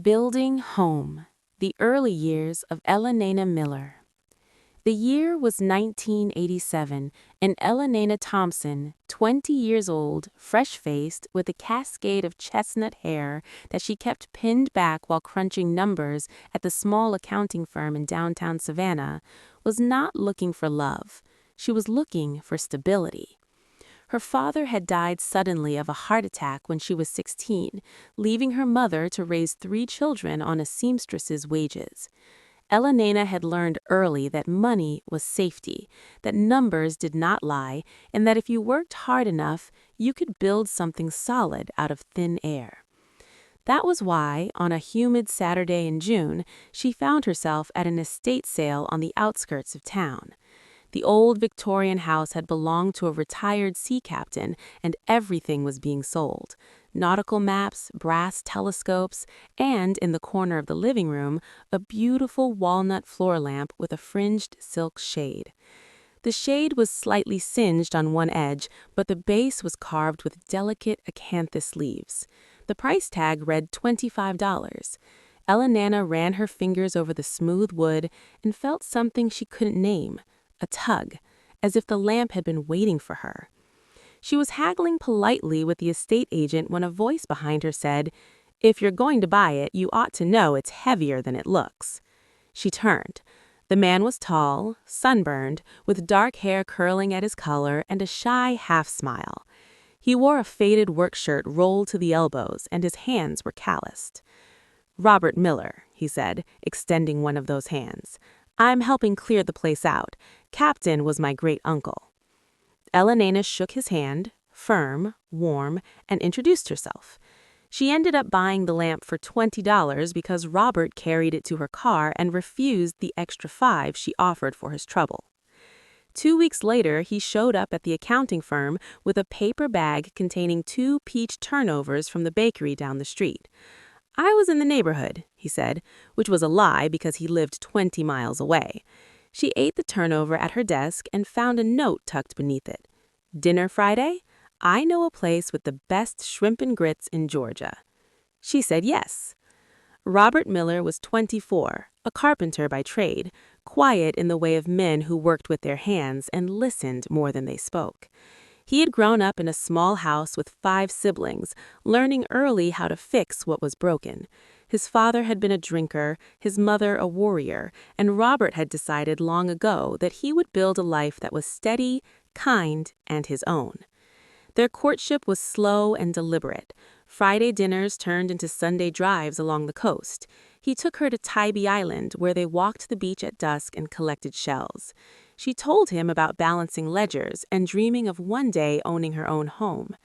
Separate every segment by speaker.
Speaker 1: Building Home, The Early Years of Ellenana Miller. The year was 1987, and Ellenana Thompson, 20 years old, fresh-faced, with a cascade of chestnut hair that she kept pinned back while crunching numbers at the small accounting firm in downtown Savannah, was not looking for love. She was looking for stability. Her father had died suddenly of a heart attack when she was 16, leaving her mother to raise 3 children on a seamstress's wages. Ellenana had learned early that money was safety, that numbers did not lie, and that if you worked hard enough, you could build something solid out of thin air. That was why, on a humid Saturday in June, she found herself at an estate sale on the outskirts of town. The old Victorian house had belonged to a retired sea captain, and everything was being sold. Nautical maps, brass telescopes, and, in the corner of the living room, a beautiful walnut floor lamp with a fringed silk shade. The shade was slightly singed on one edge, but the base was carved with delicate acanthus leaves. The price tag read $25. Ellenana ran her fingers over the smooth wood and felt something she couldn't name. A tug, as if the lamp had been waiting for her. She was haggling politely with the estate agent when a voice behind her said, "If you're going to buy it, you ought to know it's heavier than it looks." She turned. The man was tall, sunburned, with dark hair curling at his collar and a shy half-smile. He wore a faded work shirt rolled to the elbows, and his hands were calloused. "Robert Miller," he said, extending one of those hands. "I'm helping clear the place out. Captain was my great-uncle." Ellenana shook his hand, firm, warm, and introduced herself. She ended up buying the lamp for $20 because Robert carried it to her car and refused the extra $5 she offered for his trouble. 2 weeks later, he showed up at the accounting firm with a paper bag containing 2 peach turnovers from the bakery down the street. "I was in the neighborhood," he said, which was a lie because he lived 20 miles away. She ate the turnover at her desk and found a note tucked beneath it. "Dinner Friday? I know a place with the best shrimp and grits in Georgia." She said yes. Robert Miller was 24, a carpenter by trade, quiet in the way of men who worked with their hands and listened more than they spoke. He had grown up in a small house with 5 siblings, learning early how to fix what was broken. His father had been a drinker, his mother a warrior, and Robert had decided long ago that he would build a life that was steady, kind, and his own. Their courtship was slow and deliberate. Friday dinners turned into Sunday drives along the coast. He took her to Tybee Island, where they walked the beach at dusk and collected shells. She told him about balancing ledgers and dreaming of one day owning her own home.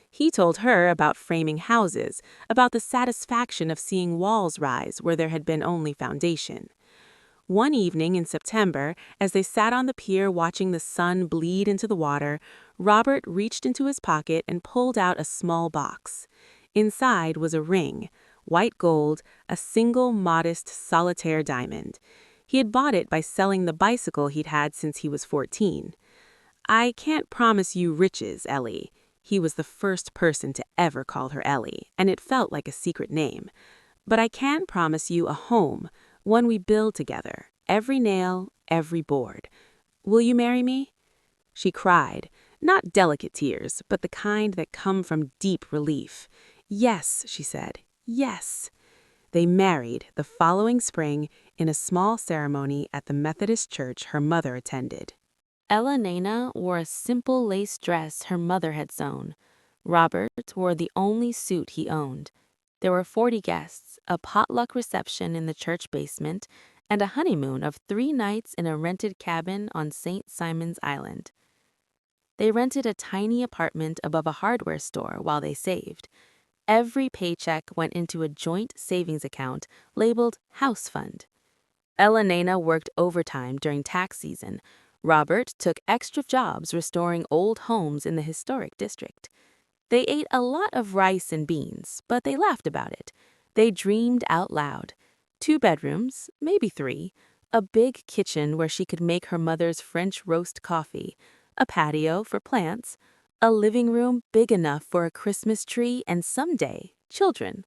Speaker 1: He told her about framing houses, about the satisfaction of seeing walls rise where there had been only foundation. One evening in September, as they sat on the pier watching the sun bleed into the water, Robert reached into his pocket and pulled out a small box. Inside was a ring, white gold, a single modest solitaire diamond. He had bought it by selling the bicycle he'd had since he was 14. "I can't promise you riches, Ellie." He was the first person to ever call her Ellie, and it felt like a secret name. "But I can promise you a home, one we build together, every nail, every board. Will you marry me?" She cried, not delicate tears, but the kind that come from deep relief. "Yes," she said, "yes." They married the following spring in a small ceremony at the Methodist church her mother attended. Ellenana wore a simple lace dress her mother had sewn. Robert wore the only suit he owned. There were 40 guests, a potluck reception in the church basement, and a honeymoon of 3 nights in a rented cabin on St. Simon's Island. They rented a tiny apartment above a hardware store while they saved. Every paycheck went into a joint savings account labeled House Fund. Ellenana worked overtime during tax season. Robert took extra jobs restoring old homes in the historic district. They ate a lot of rice and beans, but they laughed about it. They dreamed out loud. 2 bedrooms, maybe 3, a big kitchen where she could make her mother's French roast coffee, a patio for plants, a living room big enough for a Christmas tree and someday, children.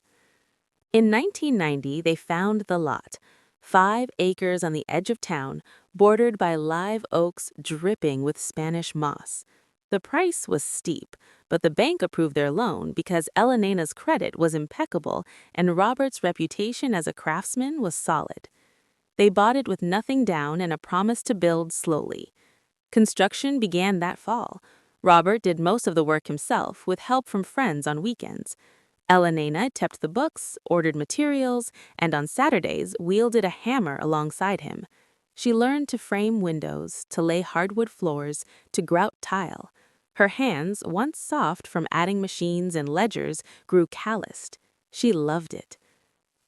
Speaker 1: In 1990, they found the lot, 5 acres on the edge of town, bordered by live oaks dripping with Spanish moss. The price was steep, but the bank approved their loan because Elena's credit was impeccable and Robert's reputation as a craftsman was solid. They bought it with nothing down and a promise to build slowly. Construction began that fall. Robert did most of the work himself, with help from friends on weekends. Elena kept the books, ordered materials, and on Saturdays wielded a hammer alongside him. She learned to frame windows, to lay hardwood floors, to grout tile. Her hands, once soft from adding machines and ledgers, grew calloused. She loved it.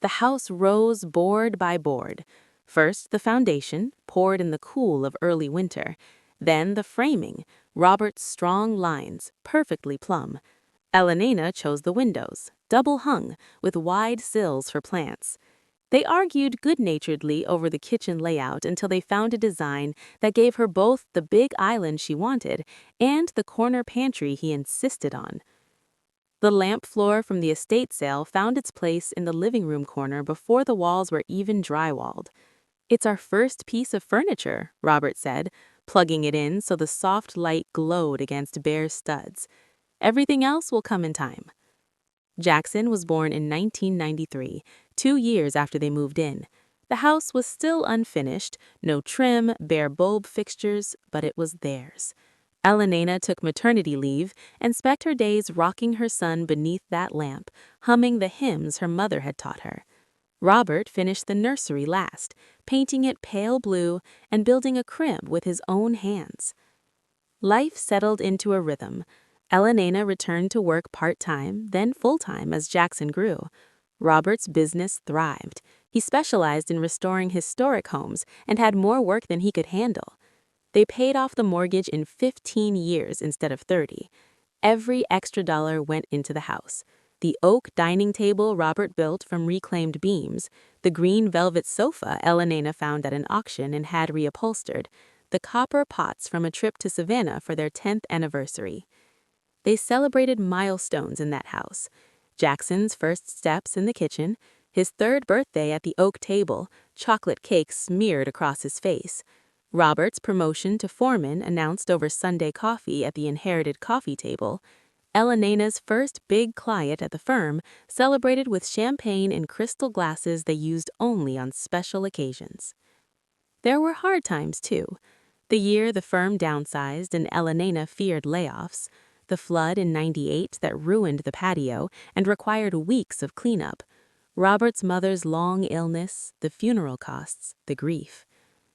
Speaker 1: The house rose board by board. First, the foundation, poured in the cool of early winter. Then the framing, Robert's strong lines, perfectly plumb. Elena chose the windows, double hung, with wide sills for plants. They argued good-naturedly over the kitchen layout until they found a design that gave her both the big island she wanted and the corner pantry he insisted on. The lamp floor from the estate sale found its place in the living room corner before the walls were even drywalled. "It's our first piece of furniture," Robert said, plugging it in so the soft light glowed against bare studs. "Everything else will come in time." Jackson was born in 1993, 2 years after they moved in. The house was still unfinished, no trim, bare bulb fixtures, but it was theirs. Elena took maternity leave and spent her days rocking her son beneath that lamp, humming the hymns her mother had taught her. Robert finished the nursery last, painting it pale blue and building a crib with his own hands. Life settled into a rhythm. Elena returned to work part-time, then full-time as Jackson grew. Robert's business thrived. He specialized in restoring historic homes and had more work than he could handle. They paid off the mortgage in 15 years instead of 30. Every extra dollar went into the house. The oak dining table Robert built from reclaimed beams, the green velvet sofa Elena found at an auction and had reupholstered, the copper pots from a trip to Savannah for their 10th anniversary. They celebrated milestones in that house. Jackson's first steps in the kitchen, his 3rd birthday at the oak table, chocolate cake smeared across his face. Robert's promotion to foreman announced over Sunday coffee at the inherited coffee table. Elena's first big client at the firm, celebrated with champagne in crystal glasses they used only on special occasions. There were hard times, too. The year the firm downsized and Elena feared layoffs, the flood in '98 that ruined the patio and required weeks of cleanup, Robert's mother's long illness, the funeral costs, the grief.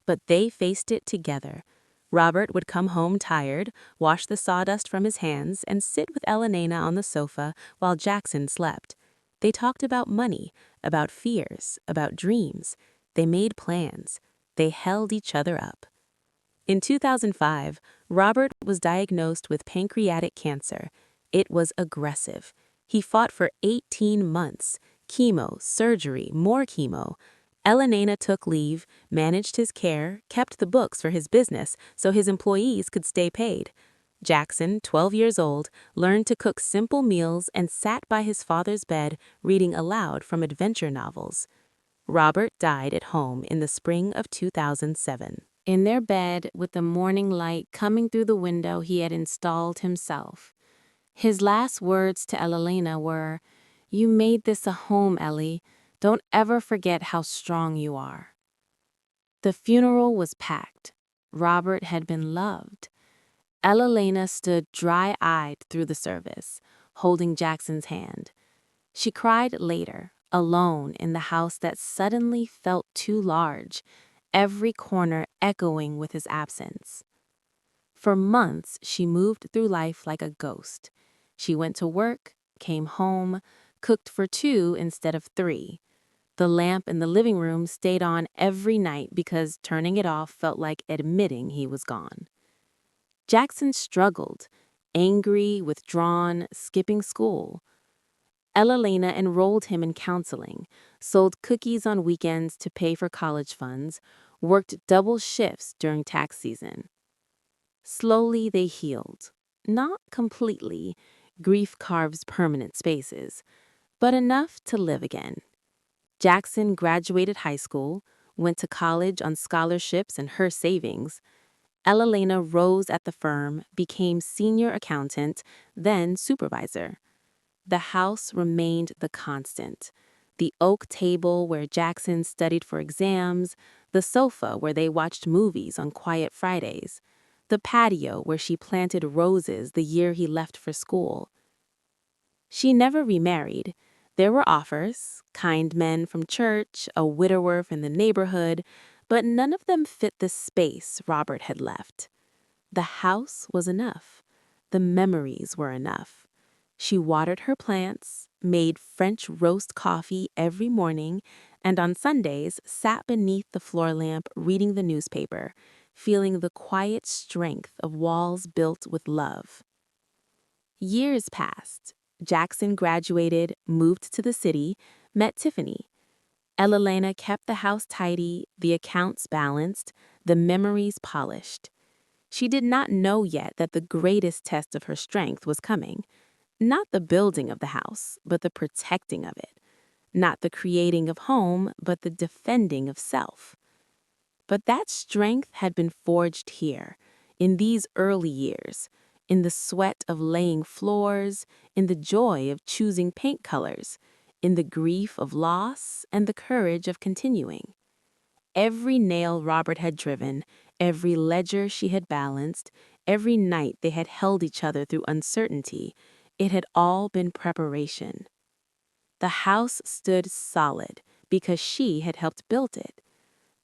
Speaker 1: But they faced it together. Robert would come home tired, wash the sawdust from his hands, and sit with Elena on the sofa while Jackson slept. They talked about money, about fears, about dreams. They made plans. They held each other up. In 2005, Robert was diagnosed with pancreatic cancer. It was aggressive. He fought for 18 months. Chemo, surgery, more chemo. Elena took leave, managed his care, kept the books for his business so his employees could stay paid. Jackson, 12 years old, learned to cook simple meals and sat by his father's bed reading aloud from adventure novels. Robert died at home in the spring of 2007. In their bed, with the morning light coming through the window he had installed himself. His last words to Elena were, "You made this a home, Ellie. Don't ever forget how strong you are." The funeral was packed. Robert had been loved. Elena stood dry-eyed through the service, holding Jackson's hand. She cried later, alone in the house that suddenly felt too large, every corner echoing with his absence. For months, she moved through life like a ghost. She went to work, came home, cooked for 2 instead of 3. The lamp in the living room stayed on every night because turning it off felt like admitting he was gone. Jackson struggled, angry, withdrawn, skipping school. Elena enrolled him in counseling, sold cookies on weekends to pay for college funds, worked double shifts during tax season. Slowly they healed. Not completely. Grief carves permanent spaces. But enough to live again. Jackson graduated high school, went to college on scholarships and her savings. Elalena rose at the firm, became senior accountant, then supervisor. The house remained the constant. The oak table where Jackson studied for exams, the sofa where they watched movies on quiet Fridays, the patio where she planted roses the year he left for school. She never remarried. There were offers, kind men from church, a widower from the neighborhood, but none of them fit the space Robert had left. The house was enough. The memories were enough. She watered her plants, made French roast coffee every morning, and on Sundays sat beneath the floor lamp reading the newspaper, feeling the quiet strength of walls built with love. Years passed. Jackson graduated, moved to the city, met Tiffany. Elalena kept the house tidy, the accounts balanced, the memories polished. She did not know yet that the greatest test of her strength was coming. Not the building of the house, but the protecting of it. Not the creating of home, but the defending of self. But that strength had been forged here, in these early years, in the sweat of laying floors, in the joy of choosing paint colors, in the grief of loss and the courage of continuing. Every nail Robert had driven, every ledger she had balanced, every night they had held each other through uncertainty, it had all been preparation. The house stood solid because she had helped build it.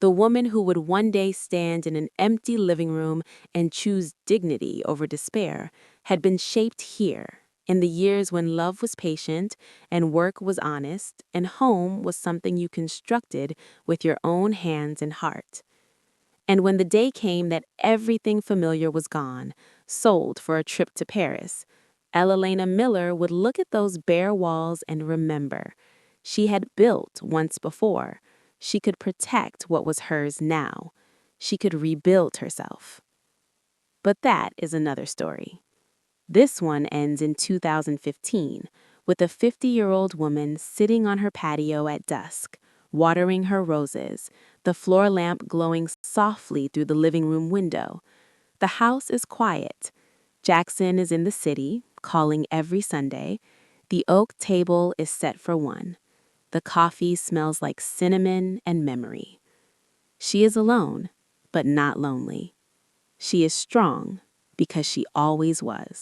Speaker 1: The woman who would one day stand in an empty living room and choose dignity over despair had been shaped here, in the years when love was patient and work was honest and home was something you constructed with your own hands and heart. And when the day came that everything familiar was gone, sold for a trip to Paris, Elalena Miller would look at those bare walls and remember. She had built once before. She could protect what was hers now. She could rebuild herself. But that is another story. This one ends in 2015, with a 50-year-old woman sitting on her patio at dusk, watering her roses, the floor lamp glowing softly through the living room window. The house is quiet. Jackson is in the city, calling every Sunday. The oak table is set for one. The coffee smells like cinnamon and memory. She is alone, but not lonely. She is strong because she always was.